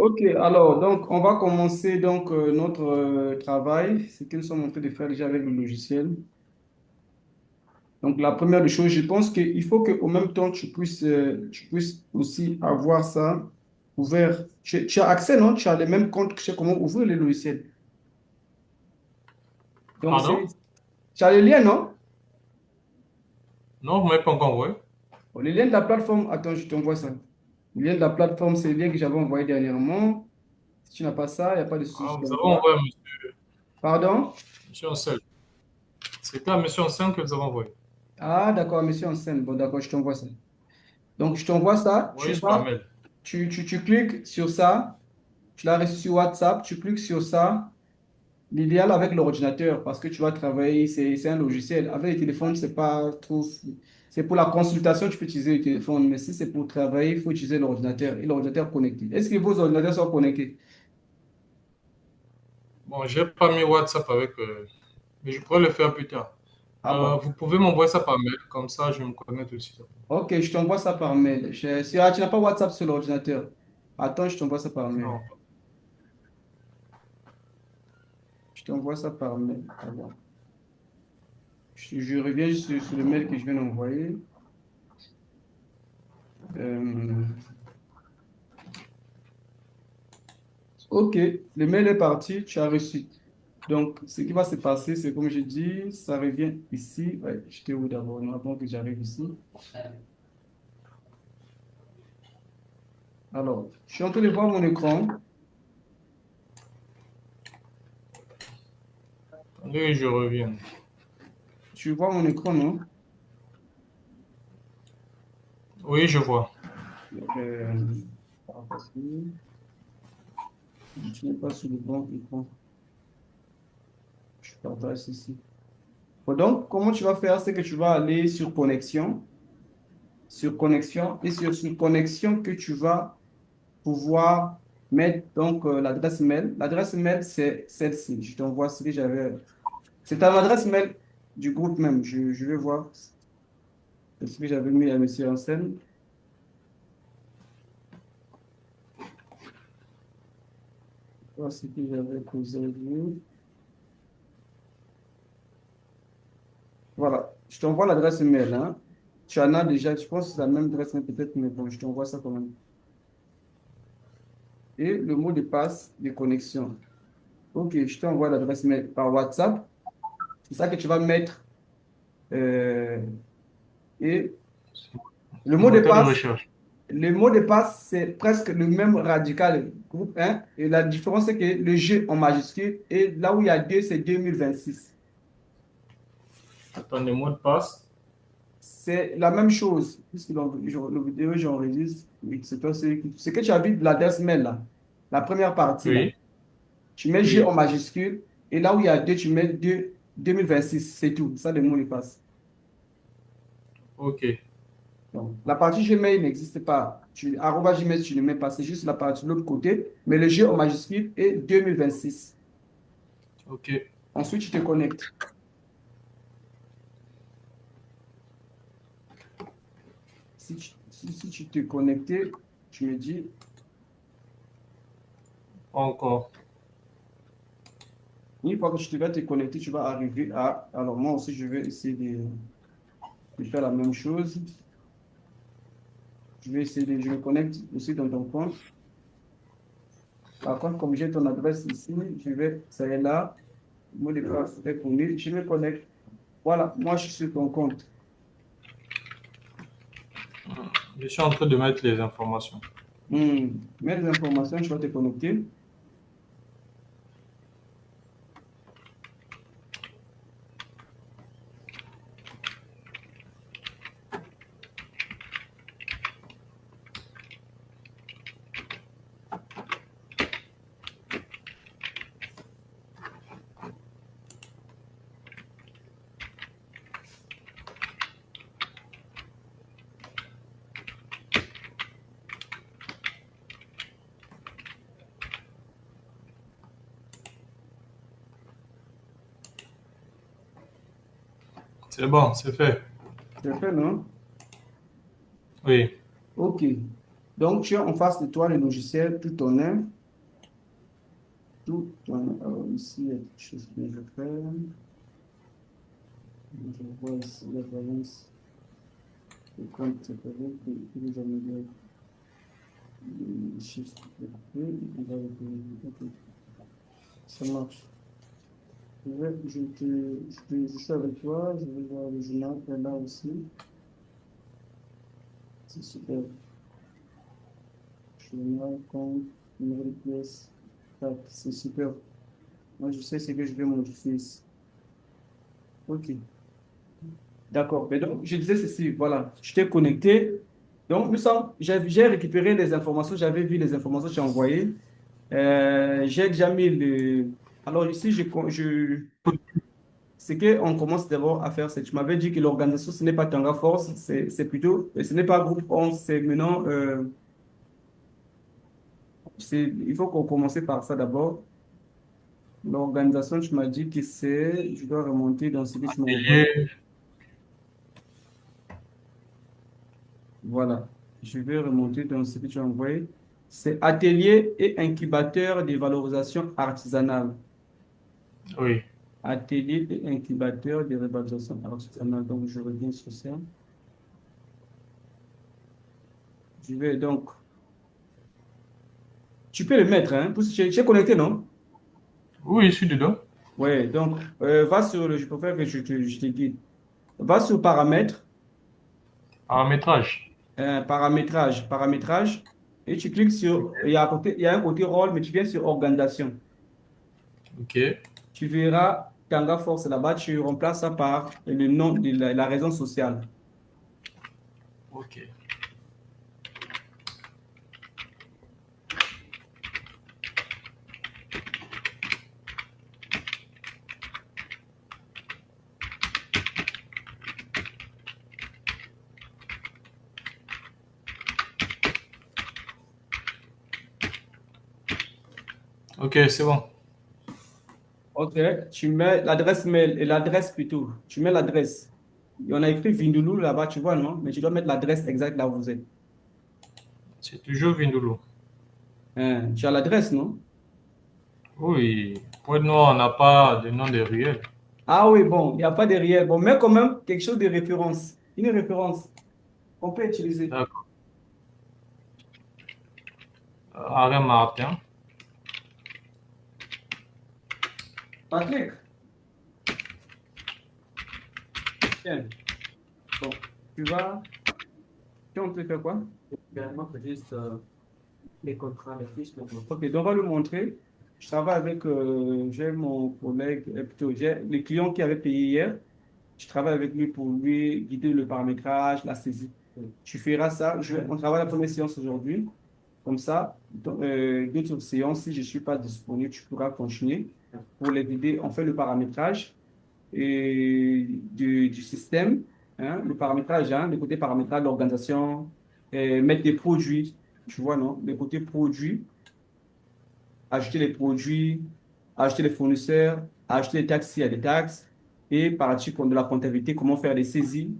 Ok, alors, donc, on va commencer donc notre travail, ce que nous sommes en train de faire déjà avec le logiciel. Donc, la première des choses, je pense qu'il faut qu'au même temps, tu puisses aussi avoir ça ouvert. Tu as accès, non? Tu as les mêmes comptes, tu sais comment ouvrir les logiciels. Donc, Pardon? tu as les liens, non? Non, vous ne m'avez pas encore envoyé. Bon, les liens de la plateforme, attends, je t'envoie ça. Le lien de la plateforme, c'est le lien que j'avais envoyé dernièrement. Si tu n'as pas ça, il n'y a pas de souci, Ah, je vous avez t'envoie. envoyé Pardon? monsieur Ancel. C'était à monsieur Ancel que vous avez envoyé. Ah, d'accord, monsieur en scène. Bon, d'accord, je t'envoie ça. Donc, je t'envoie ça, Envoyez par mail. tu cliques sur ça, tu l'as reçu sur WhatsApp, tu cliques sur ça. L'idéal avec l'ordinateur, parce que tu vas travailler, c'est un logiciel. Avec les téléphones, c'est pas trop. C'est pour la consultation, tu peux utiliser le téléphone, mais si c'est pour travailler, il faut utiliser l'ordinateur et l'ordinateur connecté. Est-ce que vos ordinateurs sont connectés? Bon, j'ai pas mis WhatsApp avec, mais je pourrais le faire plus tard. Ah bon. Vous pouvez m'envoyer ça par mail, comme ça je me connecte aussi. Ok, je t'envoie ça par mail. Ah, tu n'as pas WhatsApp sur l'ordinateur. Attends, je t'envoie ça par mail. Non. Je t'envoie ça par mail. Ah bon. Je reviens juste sur le mail que je viens d'envoyer. Euh, ok, le mail est parti, tu as reçu. Donc, ce qui va se passer, c'est comme je dis, ça revient ici. Ouais, j'étais où d'abord? Non, avant que j'arrive ici. Alors, je suis en train de voir mon écran. Attendez, je reviens. Tu vois mon écran, non? Oui, je vois. Euh, parce que tu n'es pas sur le bon écran. Je partage ici. Bon, donc, comment tu vas faire? C'est que tu vas aller sur connexion, et sur connexion que tu vas pouvoir mettre donc l'adresse mail. L'adresse mail, c'est celle-ci. Je t'envoie ce que j'avais. C'est à l'adresse mail du groupe même. Je vais voir ce que j'avais mis à Monsieur Hansen. Voir ce que j'avais posé. Voilà. Je t'envoie l'adresse mail, hein. Tu en as déjà, je pense que c'est la même adresse mail peut-être, mais bon, je t'envoie ça quand même. Et le mot de passe de connexion. Ok, je t'envoie l'adresse mail par WhatsApp. C'est ça que tu vas mettre. euh, et le Le mot de moteur de passe, recherche. le mot de passe, c'est presque le même radical, groupe 1. Et la différence, c'est que le G en majuscule, et là où il y a 2, c'est 2026. Attendez, mot de passe. C'est la même chose. Puisque le vidéo, j'enregistre. Oui, c'est toi, ce que tu as vu de l'adresse mail, là, la première partie, là. Oui, Tu mets G oui. en majuscule, et là où il y a 2, tu mets 2, 2026. C'est tout. Ça, le mot de passe. Ok. Donc, la partie Gmail n'existe pas. Arroba Gmail, tu ne mets pas. C'est juste la partie de l'autre côté. Mais le G en majuscule est 2026. Ok. Ensuite, tu te connectes. Si tu t'es connecté, tu me dis, Encore. une fois que tu vas te connecter, tu vas arriver à... Alors, moi aussi, je vais essayer de faire la même chose. Je me connecte aussi dans ton compte. Par contre, comme j'ai ton adresse ici, ça est là. Le mot de passe est connu. Je me connecte. Voilà, moi, je suis sur ton compte. Je suis en train de mettre les informations. Mets les informations, tu vas te connecter. C'est bon, c'est fait. C'est fait, non? Oui. OK. Donc, tu as en face de toi le logiciel, tout en un. Tout en, ici, il y a quelque chose que je fais. Je vois ici la balance. Le compte séparé, que les améliorés. Les chiffres. On va le- ok, ça marche. Je suis avec toi, je vais voir le journal, elle est là aussi. C'est super. Journal, compte, numéro de pièce. Tac, c'est super. Moi, je sais ce que je vais modifier ici. OK. D'accord. Mais donc, je disais ceci, voilà, je t'ai connecté. Donc, j'ai récupéré les informations, j'avais vu les informations que j'ai envoyées. J'ai déjà mis le. Alors, ici, ce qu'on commence d'abord à faire, c'est que tu m'avais dit que l'organisation, ce n'est pas Tanga Force, c'est plutôt, ce n'est pas Groupe 11, c'est maintenant, il faut qu'on commence par ça d'abord. L'organisation, tu m'as dit que c'est, je dois remonter dans ce que tu m'as envoyé. Atelier, Voilà, je vais remonter dans ce que tu as envoyé. C'est atelier et incubateur de valorisation artisanale. oui. Atelier et incubateur de valorisation artisanale. Donc, je reviens sur ça. Je vais donc, tu peux le mettre, hein, tu es connecté, non? Oui, je suis dedans. Ouais, donc, va sur le, je préfère que je te guide. Va sur paramètres, Paramétrage. paramétrage, et tu cliques sur, il y a un côté rôle, mais tu viens sur organisation. Ok. Tu verras Kanga Force là-bas, tu remplaces ça par le nom de la raison sociale. Ok. Ok, c'est bon. OK, tu mets l'adresse mail et l'adresse plutôt. Tu mets l'adresse. On a écrit Vindouloulou là-bas, tu vois, non? Mais tu dois mettre l'adresse exacte là où vous êtes. C'est toujours Vindoulo. Hein, tu as l'adresse, non? Oui. Pour nous, on n'a pas de nom de ruelle. Ah oui, bon, il n'y a pas de réel. Bon, mais quand même quelque chose de référence. Une référence qu'on peut utiliser. D'accord. Arrêt Martin. Patrick, tiens, bon, tu vas, on peut faire quoi? Également, c'est juste les contrats, les fiches. Ok, donc on va le montrer. Je travaille avec, j'ai mon collègue, plutôt, j'ai le client qui avait payé hier. Je travaille avec lui pour lui guider le paramétrage, la saisie. Tu feras ça. On travaille la première séance aujourd'hui. Comme ça, d'autres séances, si je ne suis pas disponible, tu pourras continuer. Pour les guider, on fait le paramétrage du système, hein, le paramétrage, hein, le côté paramétrage, l'organisation, mettre des produits, tu vois, non? Le côté produit, acheter les produits, acheter les fournisseurs, acheter les taxes s'il y a des taxes, et partir pour de la comptabilité, comment faire des saisies,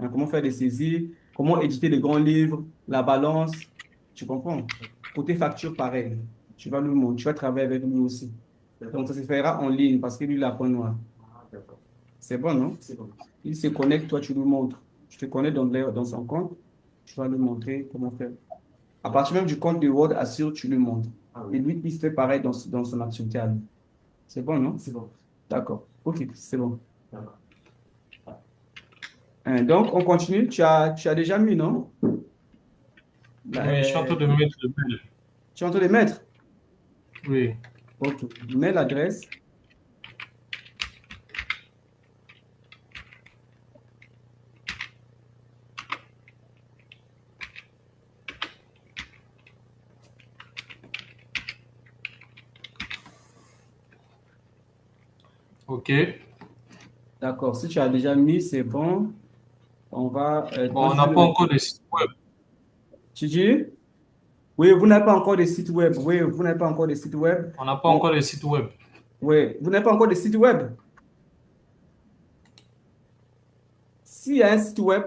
hein, comment faire des saisies, comment éditer les grands livres, la balance, tu comprends? Côté facture, pareil. Tu vas travailler avec lui aussi. Donc, ça se fera en ligne parce que lui, il apprend noir. C'est bon, non? C'est bon. Il se connecte, toi, tu lui montres. Tu te connectes dans son compte, tu vas lui montrer comment faire. À partir même du compte de Word, assure, tu lui montres. Et lui, il se fait pareil dans son activité à lui. C'est bon, non? C'est bon. D'accord. OK, c'est bon. Hein, donc, on continue. Tu as déjà mis, non? Là, Oui, je suis en train de mettre le mail. tu es en train de mettre? Oui. OK. Mets l'adresse. Ok. D'accord. Si tu as déjà mis, c'est bon. On va. Toi, Bon, on je vais n'a le pas mettre. encore de site web. Tu dis? Oui, vous n'avez pas encore de site web. Oui, vous n'avez pas encore de site web. On n'a pas encore On- de site web. oui, vous n'avez pas encore de site web. S'il y a un site web,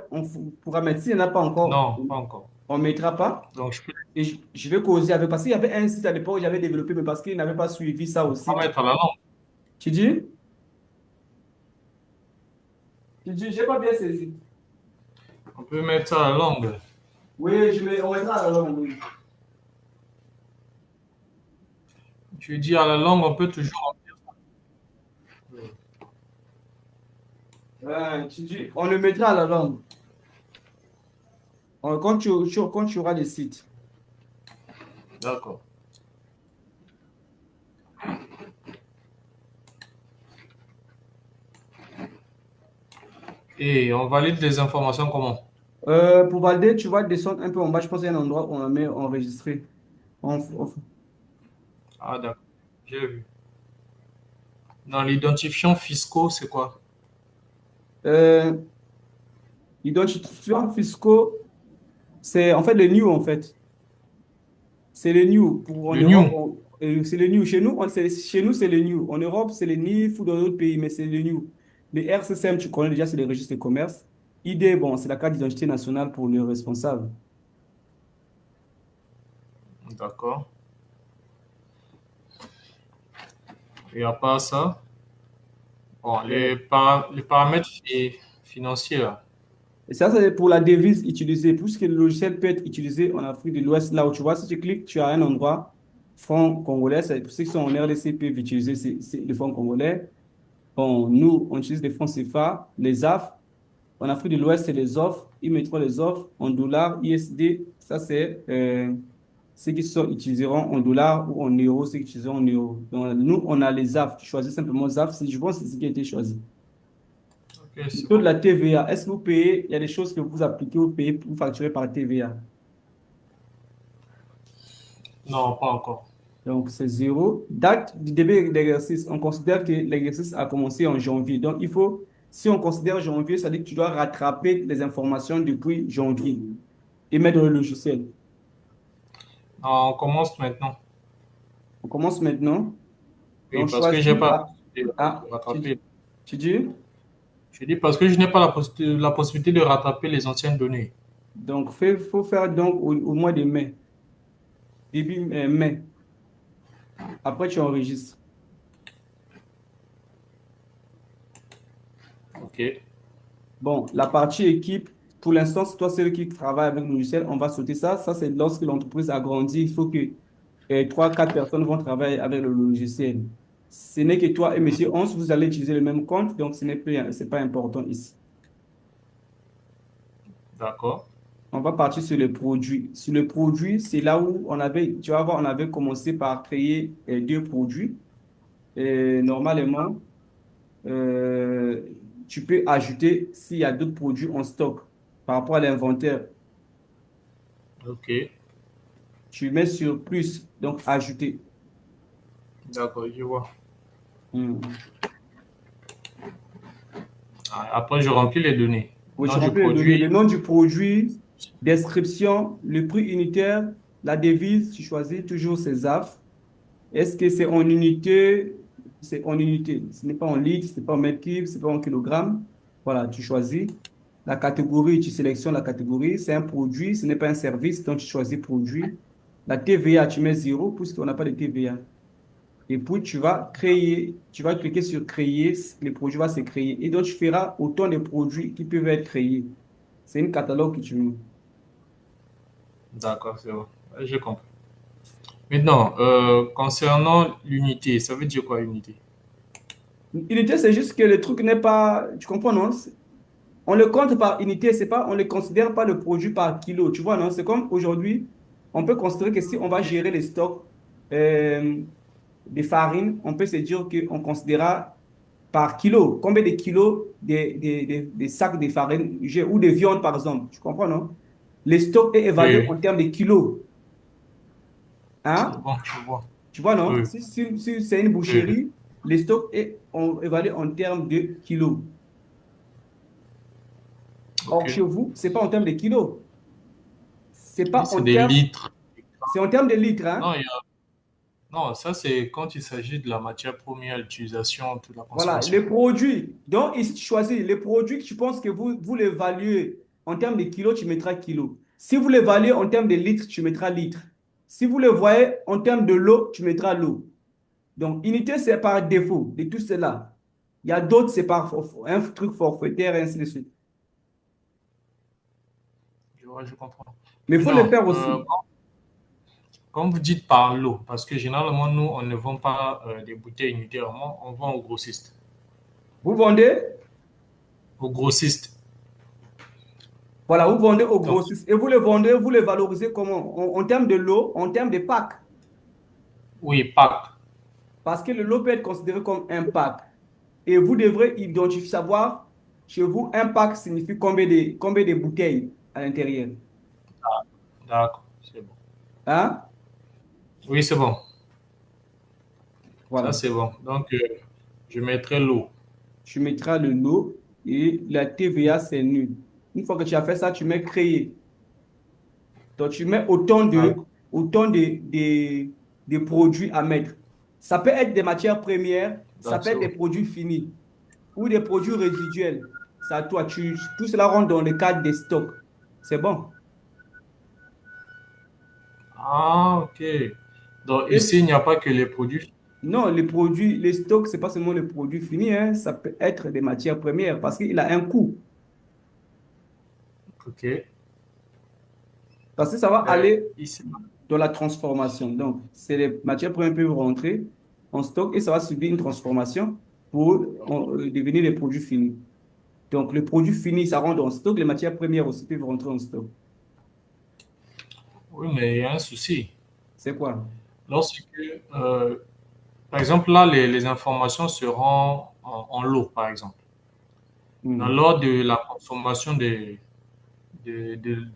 pourra mettre. S'il n'y en a pas encore, Non, pas encore. On ne mettra pas. Donc, je peux Et je vais causer avec, parce qu'il y avait un site à l'époque que j'avais développé, mais parce qu'il n'avait pas suivi ça pas aussi. mettre à la langue. Tu dis? Tu dis, j'ai pas bien saisi. On peut mettre ça à la langue. Oui, on mettra alors, oui. Je dis à la langue, on peut toujours. Tu dis, on le mettra à la langue. Quand tu auras les sites. D'accord. Et on valide les informations comment? Pour valider, tu vas descendre un peu en bas. Je pense qu'il y a un endroit où on met enregistrer. On- Ah, d'accord. J'ai vu. Dans l'identifiant fiscaux, c'est quoi? euh, Identifiants fiscaux, c'est en fait le new en fait. C'est le new. En Le Europe, new. c'est le new. Chez nous, c'est le new. En Europe, c'est le NIF ou dans d'autres pays, mais c'est le new. Les RCCM, tu connais déjà, c'est les registres de commerce. ID, bon, c'est la carte d'identité nationale pour le responsable. D'accord. Et à part ça, bon, Euh, les paramètres financiers, là. Et ça, c'est pour la devise utilisée. Puisque le logiciel peut être utilisé en Afrique de l'Ouest, là où tu vois, si tu cliques, tu as un endroit, franc congolais. Pour ceux qui sont en RDC peuvent utiliser le franc congolais. Bon, nous, on utilise les francs CFA, les AF. En Afrique de l'Ouest, c'est les offres. Ils mettront les offres en dollars, ISD. Ça, c'est ceux qui utiliseront en dollars ou en euros, ceux qui utiliseront en euros. Donc, nous, on a les AF. Tu choisis simplement ZAF. Je pense que c'est ce qui a été choisi. Ok, Le c'est taux de bon. la TVA, est-ce que vous payez? Il y a des choses que vous appliquez, vous payez, vous facturez par TVA. Non, pas encore. Donc, c'est zéro. Date du début d'exercice, on considère que l'exercice a commencé en janvier. Donc, si on considère janvier, ça veut dire que tu dois rattraper les informations depuis janvier et mettre dans le logiciel. Non, on commence maintenant. On commence maintenant. Oui, Donc, parce que choisis. j'ai pas Ah, de ah, rattraper. tu dis? Je dis parce que je n'ai pas la possibilité de rattraper les anciennes données. Donc, faut faire donc au mois de mai, début mai. Après, tu enregistres. Ok. Bon, la partie équipe, pour l'instant, c'est toi celui qui travaille avec le logiciel, on va sauter ça. Ça, c'est lorsque l'entreprise a grandi, il faut que trois, quatre personnes vont travailler avec le logiciel. Ce n'est que toi et monsieur 11, vous allez utiliser le même compte, donc c'est pas important ici. D'accord. On va partir sur le produit. Sur le produit, c'est là où tu vas voir, on avait commencé par créer deux produits. Et normalement, euh, tu peux ajouter s'il y a d'autres produits en stock par rapport à l'inventaire. Ok. Tu mets sur plus, donc ajouter. D'accord, je vois. Hmm. Ah, après, je remplis les données. Oui, tu Nom du remplis les données, le produit. nom du produit, description, le prix unitaire, la devise, tu choisis toujours ces AF. Est-ce que c'est en unité? C'est en unité. Ce n'est pas en litre, ce n'est pas en mètre cube, ce n'est pas en kilogramme. Voilà, tu choisis. La catégorie, tu sélectionnes la catégorie. C'est un produit, ce n'est pas un service, donc tu choisis produit. La TVA, tu mets zéro puisqu'on n'a pas de TVA. Et puis, tu vas cliquer sur créer, le produit va se créer. Et donc, tu feras autant de produits qui peuvent être créés. C'est un catalogue que tu mets. D'accord, c'est bon. J'ai compris. Maintenant, concernant l'unité, ça veut dire quoi unité? Unité, c'est juste que le truc n'est pas, tu comprends, non? On le compte par unité, c'est pas, on ne considère pas le produit par kilo. Tu vois, non? C'est comme aujourd'hui, on peut considérer que si on va gérer les stocks euh, de farine, on peut se dire qu'on considérera par kilo. Combien de kilos des sacs de farine ou de viande, par exemple. Tu comprends, non? Le stock est Oui, évalué oui. en termes de kilos. C'est Hein? bon, je vois. Tu vois, non? Oui, Si c'est une oui, oui. boucherie, le stock est évalué en termes de kilos. Ok. Or, chez vous, c'est pas en termes de kilos. C'est Oui, pas c'est en des termes, litres. c'est en termes de litres, Non, hein? non, ça c'est quand il s'agit de la matière première, l'utilisation, de la Voilà, consommation. les produits. Donc, ici, tu choisis les produits que tu penses que vous l'évaluez en termes de kilos, tu mettras kilos. Si vous les voyez en termes de litres, tu mettras litres. Si vous le voyez en termes de l'eau, tu mettras l'eau. Donc, unité, c'est par défaut de tout cela. Il y a d'autres, c'est par un truc forfaitaire et ainsi de suite. Je comprends. Mais il faut le Maintenant, faire aussi. comme vous dites par lot, parce que généralement, nous, on ne vend pas des bouteilles unitairement, on vend aux grossistes. Vous vendez, Aux grossistes. voilà, vous vendez aux Donc, grossistes et vous le vendez, vous le valorisez comment? En termes de lot, en termes de pack. oui, pack. Parce que le lot peut être considéré comme un pack. Et vous devrez identifier, savoir, chez vous, un pack signifie combien de bouteilles à l'intérieur. D'accord, c'est bon. Hein? Oui, c'est bon. Ça, Voilà. c'est bon. Donc, je mettrai l'eau. Tu mettras le lot et la TVA, c'est nul. Une fois que tu as fait ça, tu mets créer. Donc, tu mets D'accord. de produits à mettre. Ça peut être des matières premières, ça Donc, peut c'est être des bon. produits finis ou des produits résiduels. Ça, toi, tout cela rentre dans le cadre des stocks. C'est bon. Ah, ok. Donc, Et ici, il n'y a pas que les produits. non, les produits, les stocks, c'est pas seulement les produits finis, hein, ça peut être des matières premières parce qu'il a un coût. Ok. Parce que ça va Mais aller ici, dans la transformation. Donc, c'est les matières premières peuvent rentrer en stock et ça va subir une transformation pour devenir des produits finis. Donc, le produit fini, ça rentre en stock. Les matières premières aussi peuvent rentrer en stock. oui, mais il y a un souci. C'est quoi? Lorsque, euh, par exemple, là, les informations seront en lot, par exemple. Dans Hmm. lors de la consommation de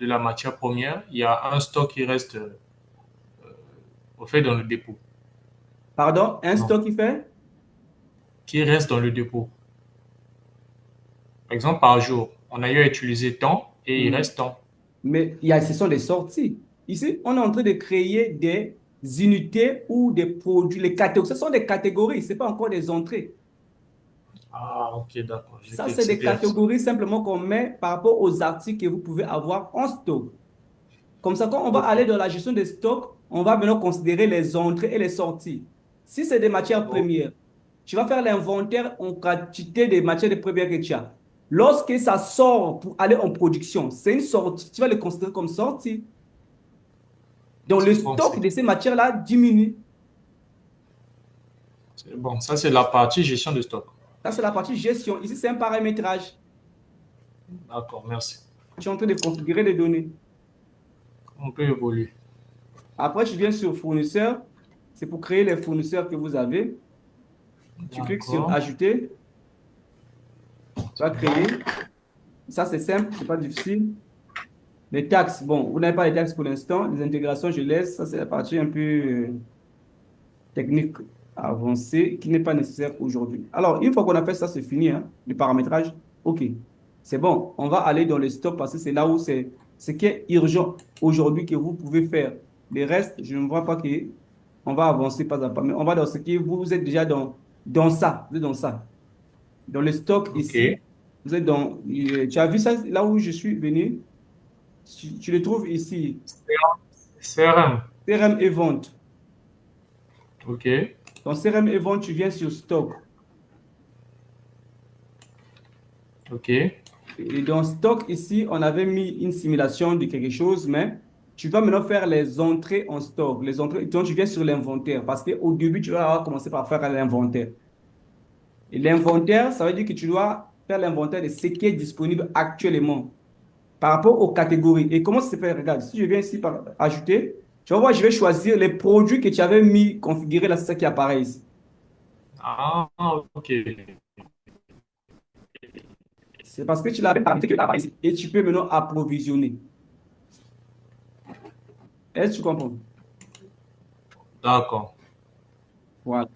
la matière première, il y a un stock qui reste au fait dans le dépôt. Pardon, un Non, stock qui fait? qui reste dans le dépôt. Par exemple, par jour, on a eu à utiliser tant et il Hmm. reste tant. Mais ce sont des sorties. Ici, on est en train de créer des unités ou des produits. Les catégories, ce sont des catégories, ce n'est pas encore des entrées. Ah, ok, d'accord. Ça, c'est des catégories simplement qu'on met par rapport aux articles que vous pouvez avoir en stock. Comme ça, quand on va Ok, aller dans la gestion des stocks, on va maintenant considérer les entrées et les sorties. Si c'est des matières ok, premières, tu vas faire l'inventaire en quantité de matières premières que tu as. Lorsque ça sort pour aller en production, c'est une sortie, tu vas le considérer comme sortie. Donc, le c'est bon, stock de ces matières-là diminue. c'est bon. Ça, c'est la partie gestion de stock. Ça, c'est la partie gestion. Ici, c'est un paramétrage. D'accord, merci. Tu es en train de configurer les données. On peut évoluer. Après, tu viens sur fournisseur. C'est pour créer les fournisseurs que vous avez. Tu cliques sur D'accord, ajouter. Tu vas c'est bon. créer. Ça, c'est simple, c'est pas difficile. Les taxes, bon, vous n'avez pas les taxes pour l'instant. Les intégrations, je laisse. Ça, c'est la partie un peu technique avancée qui n'est pas nécessaire aujourd'hui. Alors, une fois qu'on a fait ça, c'est fini, hein, le paramétrage. OK. C'est bon. On va aller dans le stock parce que c'est là où c'est ce qui est urgent aujourd'hui que vous pouvez faire. Les restes, je ne vois pas que on va avancer pas à pas, mais on va dans ce qui vous êtes déjà dans ça. Vous êtes dans ça. Dans le stock Ok. ici, vous êtes dans. Tu as vu ça là où je suis venu? Tu le trouves ici. CRM. CRM et vente. Ok, Dans CRM et vente, tu viens sur stock. ok. Et dans stock ici, on avait mis une simulation de quelque chose, mais tu vas maintenant faire les entrées en stock. Les entrées, donc tu viens sur l'inventaire parce qu'au début, tu vas commencer par faire l'inventaire. Et l'inventaire, ça veut dire que tu dois faire l'inventaire de ce qui est disponible actuellement par rapport aux catégories. Et comment ça se fait? Regarde, si je viens ici par ajouter, tu vas voir, je vais choisir les produits que tu avais mis, configurés là, c'est ça qui apparaît ici. Ah, ok. C'est parce que tu l'avais paramétré que ça apparaît ici. Et tu peux maintenant approvisionner. Est-ce que tu comprends? D'accord. Voilà.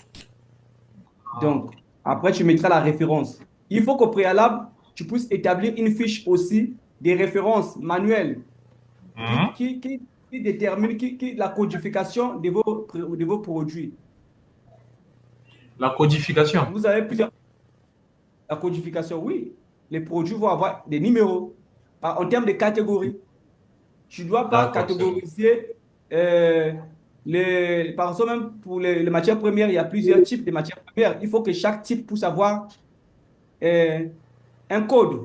Ah, Donc, ok. après, tu mettras la référence. Il faut qu'au préalable, tu puisses établir une fiche aussi des références manuelles qui, Mhm. qui, qui, qui détermine la codification de vos produits. La codification. Vous avez plusieurs. La codification, oui. Les produits vont avoir des numéros en termes de catégories. Tu ne dois pas D'accord, c'est bon. catégoriser par exemple, même pour les matières premières, il y a plusieurs types de matières premières. Il faut que chaque type puisse avoir euh, un code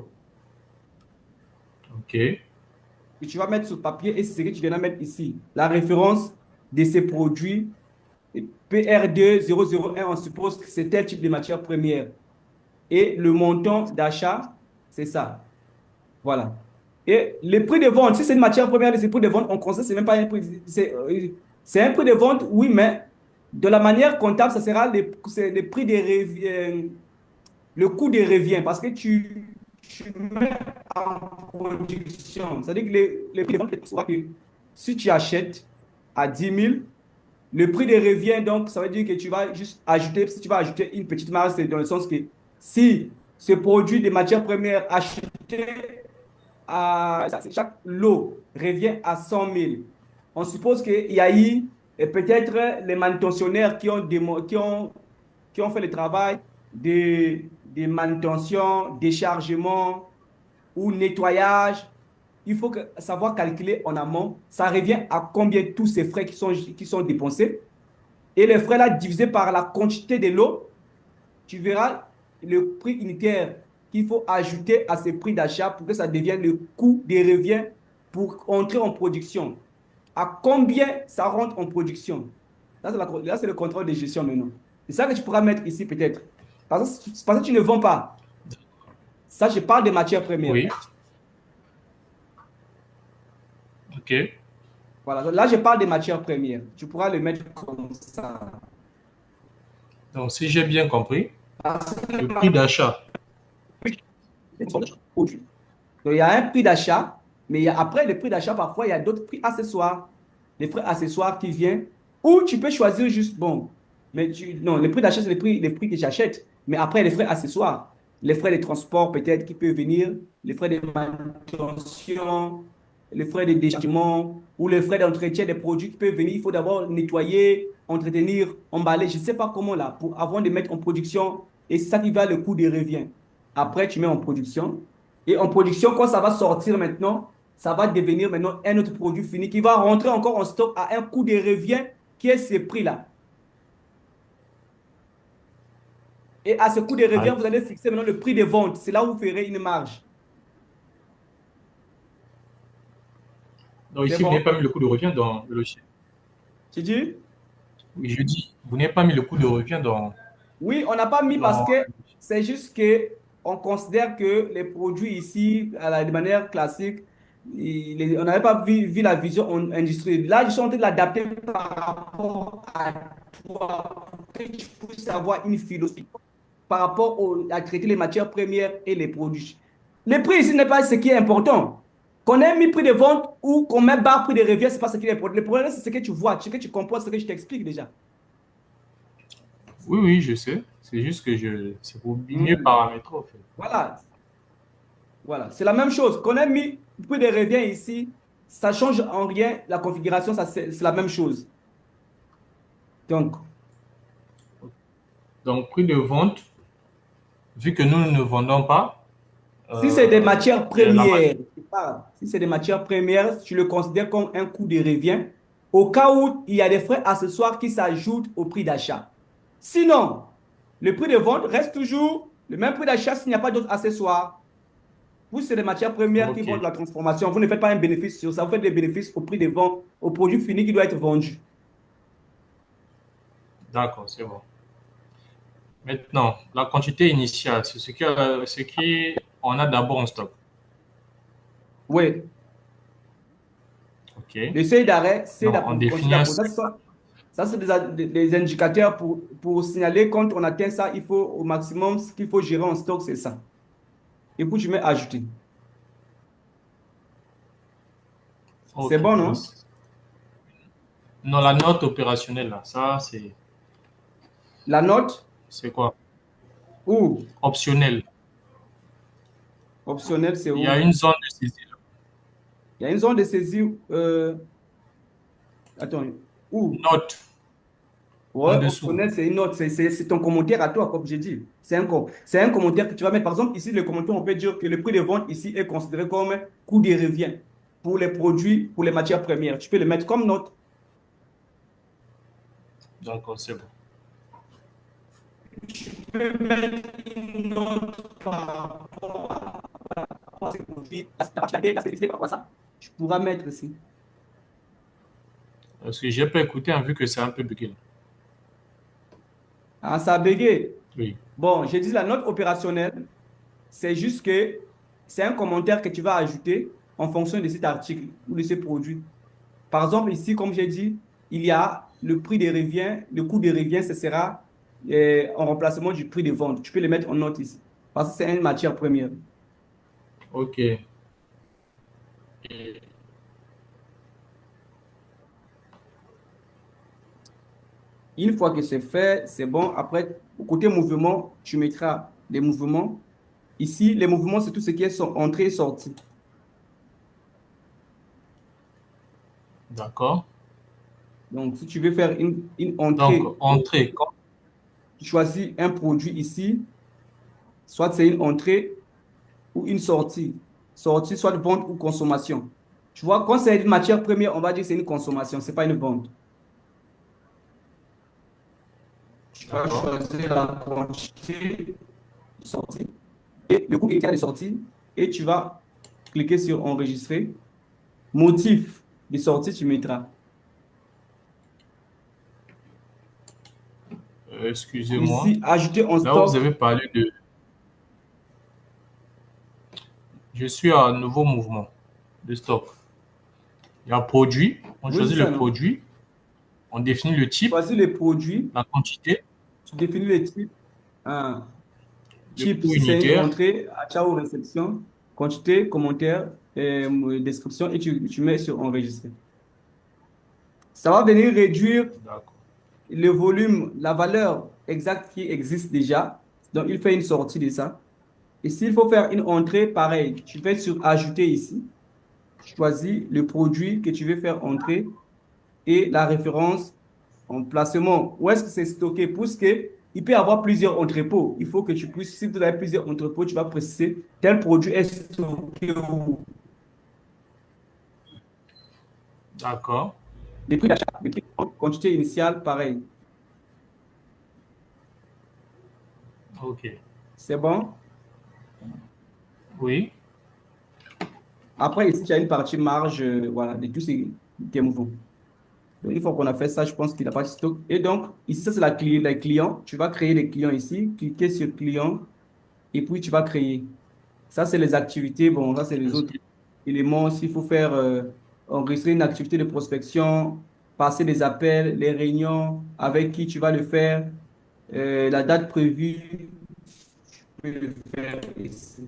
OK. que tu vas mettre sur papier et c'est ce que tu viens de mettre ici. La référence de ces produits, PR2 001, on suppose que c'est tel type de matière première. Et le montant d'achat, c'est ça. Voilà. Et le prix de vente, si c'est une matière première, c'est prix de vente, on considère c'est même pas un prix. C'est un prix de vente, oui, mais de la manière comptable, ça sera c'est le prix des le coût des revient parce que tu mets en production. C'est-à-dire que les prix de vente, c'est que si tu achètes à 10 000, le prix des revient, donc, ça veut dire que tu vas juste ajouter, si tu vas ajouter une petite marge, c'est dans le sens que si ce produit de matière première acheté chaque lot revient à 100 000. On suppose qu'il y a eu peut-être les manutentionnaires qui ont fait le travail de manutention, déchargement ou nettoyage. Il faut savoir calculer en amont. Ça revient à combien tous ces frais qui sont dépensés. Et les frais là, divisés par la quantité de l'eau, tu verras le prix unitaire qu'il faut ajouter à ces prix d'achat pour que ça devienne le coût des reviens pour entrer en production. À combien ça rentre en production? Là, c'est le contrôle de gestion maintenant. C'est ça que tu pourras mettre ici peut-être. Parce que tu ne vends pas. Ça, je parle des matières premières. Oui. OK. Voilà. Là, je parle des matières premières. Tu pourras le mettre comme ça. Donc, si j'ai bien compris, Parce que le prix d'achat. donc, il y a un prix d'achat, mais après le prix d'achat, parfois, il y a d'autres prix accessoires. Les frais accessoires qui viennent, ou tu peux choisir juste, bon, non, le prix d'achat, c'est les prix que j'achète, mais après, les frais accessoires, les frais de transport peut-être qui peuvent venir, les frais de manutention, les frais de déchargement, ou les frais d'entretien des produits qui peuvent venir, il faut d'abord nettoyer, entretenir, emballer, je ne sais pas comment là, avant de mettre en production, et c'est ça qui va le coût des revient. Après, tu mets en production. Et en production, quand ça va sortir maintenant, ça va devenir maintenant un autre produit fini qui va rentrer encore en stock à un coût de revient qui est ce prix-là. Et à ce coût de revient, Ah, vous allez fixer maintenant le prix de vente. C'est là où vous ferez une marge. donc C'est ici, vous bon? n'avez pas mis le coût de revient dans le logiciel. Tu dis? Oui, je dis, vous n'avez pas mis le coût de revient Oui, on n'a pas mis parce dans... que c'est juste que on considère que les produits ici, de manière classique, on n'avait pas vu la vision industrielle. Là, je suis en train de l'adapter par rapport à toi, pour que tu puisses avoir une philosophie par rapport à traiter les matières premières et les produits. Le prix ici n'est pas ce qui est important. Qu'on ait mis prix de vente ou qu'on met bas prix de revient, ce n'est pas ce qui est important. Le problème, c'est ce que tu vois, ce que tu comprends, ce que je t'explique déjà. Oui, oui, je sais. C'est juste que c'est pour mieux paramétrer, en fait. Voilà, voilà. C'est la même chose. Qu'on ait mis prix de revient ici, ça ne change en rien la configuration, c'est la même chose. Donc, Donc, prix de vente, vu que nous ne vendons pas, si c'est des matières la premières, si c'est des matières premières, tu le considères comme un coût de revient au cas où il y a des frais accessoires qui s'ajoutent au prix d'achat. Sinon, le prix de vente reste toujours le même prix d'achat s'il n'y a pas d'autres accessoires. Vous, c'est des matières premières qui OK, vont de la transformation. Vous ne faites pas un bénéfice sur ça. Vous faites des bénéfices au prix de vente, au produit fini qui doit être vendu. d'accord, c'est bon. Maintenant, la quantité initiale, c'est ce qui on a d'abord en stock. Oui. OK. Le seuil d'arrêt, c'est Donc, on considéré définit un d'approche. seuil. Ça, c'est des indicateurs pour signaler quand on atteint ça, il faut au maximum, ce qu'il faut gérer en stock, c'est ça. Et puis, tu mets ajouter. C'est OK. bon, non? Non, la note opérationnelle, là, ça, La note c'est quoi? ou Optionnel. optionnel, c'est Il y a où? une zone de saisie, là. Il y a une zone de saisie. Attends, où? Note Ouais, en dessous. optionnel, c'est une note. C'est ton commentaire à toi, comme j'ai dit. C'est un commentaire que tu vas mettre. Par exemple, ici, le commentaire, on peut dire que le prix de vente ici est considéré comme coût de revient. pour les produits, pour les matières premières. Tu peux le mettre comme note. D'accord, c'est bon. Tu peux mettre une note par rapport à ces produits, la particularité, la spécificité, par rapport à ça. Tu pourras mettre ici. Parce que j'ai pas écouté en vu que c'est un peu bugué. Ah, ça a bugué. Oui. Bon, j'ai dit la note opérationnelle, c'est juste que c'est un commentaire que tu vas ajouter en fonction de cet article ou de ce produit. Par exemple, ici, comme j'ai dit, il y a le prix des revient, le coût des revient, ce sera en remplacement du prix de vente. Tu peux le mettre en note ici, parce que c'est une matière première. Ok. Une fois que c'est fait, c'est bon. Après, côté mouvement, tu mettras les mouvements. Ici, les mouvements, c'est tout ce qui est entrée et sortie. D'accord. Donc, si tu veux faire une Donc, entrée, entrée. tu choisis un produit ici, soit c'est une entrée ou une sortie. Sortie, soit de vente ou consommation. Tu vois, quand c'est une matière première, on va dire que c'est une consommation, ce n'est pas une vente. Tu vas D'accord. choisir la quantité de sortie et le coût unitaire de sortie et tu vas cliquer sur enregistrer. Motif de sortie, tu mettras. Excusez-moi. Ici, ajouter en Là où vous stock. avez parlé de... Je suis à un nouveau mouvement de stock. Il y a produit. On Oui, c'est choisit ça, le non? produit. On définit le type, Choisis les produits, la quantité, tu définis les types. Un le type, coût si c'est une unitaire. entrée, achat ou réception, quantité, commentaire, description et tu mets sur enregistrer. Ça va venir réduire D'accord. le volume, la valeur exacte qui existe déjà. Donc, il fait une sortie de ça. Et s'il faut faire une entrée, pareil, tu fais sur ajouter ici. Tu choisis le produit que tu veux faire entrer et la référence en placement. Où est-ce que c'est stocké? Puisque il peut y avoir plusieurs entrepôts. Il faut que tu puisses, si vous avez plusieurs entrepôts, tu vas préciser tel produit est stocké où. D'accord. Les prix d'achat, les prix de quantité initiale, pareil. Ok. C'est bon? Oui. Après, ici, tu as une partie marge, voilà, de tous tes mouvements. Donc, une fois qu'on a fait ça, je pense qu'il a pas de stock. Et donc, ici, ça, c'est les clients. Tu vas créer les clients ici. Cliquez sur client et puis tu vas créer. Ça, c'est les activités. Bon, ça, c'est les autres éléments. S'il faut faire, enregistrer une activité de prospection, passer des appels, les réunions, avec qui tu vas le faire, la date prévue, tu peux le faire ici.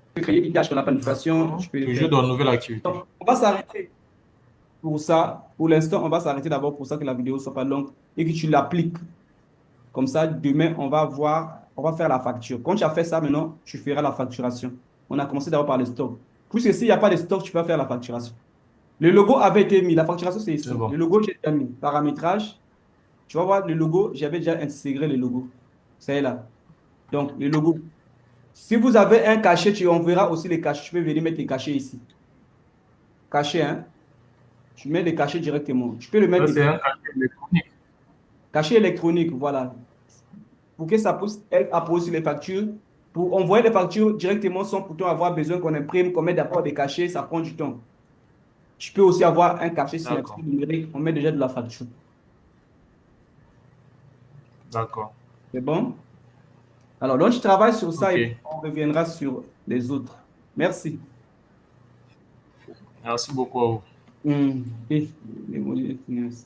Tu peux créer une tâche qu'on appelle planification, D'accord. tu peux le Toujours faire. dans une nouvelle activité. Donc, on va s'arrêter pour ça. Pour l'instant, on va s'arrêter d'abord pour ça que la vidéo ne soit pas longue et que tu l'appliques. Comme ça, demain, on va voir, on va faire la facture. Quand tu as fait ça, maintenant, tu feras la facturation. On a commencé d'abord par le stock. Puisque s'il n'y a pas de stock, tu peux faire la facturation. Le logo avait été mis. La facturation, c'est C'est ici. bon. Le logo, j'ai déjà mis. Paramétrage. Tu vas voir le logo. J'avais déjà intégré le logo. C'est là. Donc, le logo. Si vous avez un cachet, on verra aussi les cachets. Tu peux venir mettre les cachets ici. Cachet, hein. Tu mets les cachets directement. Tu peux le mettre Ça, c'est ici. un cachet électronique. Cachet électronique, voilà. Pour que ça puisse être apposé sur les factures. Pour envoyer les factures directement sans pourtant avoir besoin qu'on imprime, qu'on mette d'abord des cachets, ça prend du temps. Tu peux aussi avoir un cachet signature D'accord. numérique, on met déjà de la facture. D'accord. C'est bon? Alors, donc, je travaille sur ça Ok. et on reviendra sur les autres. Merci. Merci beaucoup à vous. Et les modules de finance.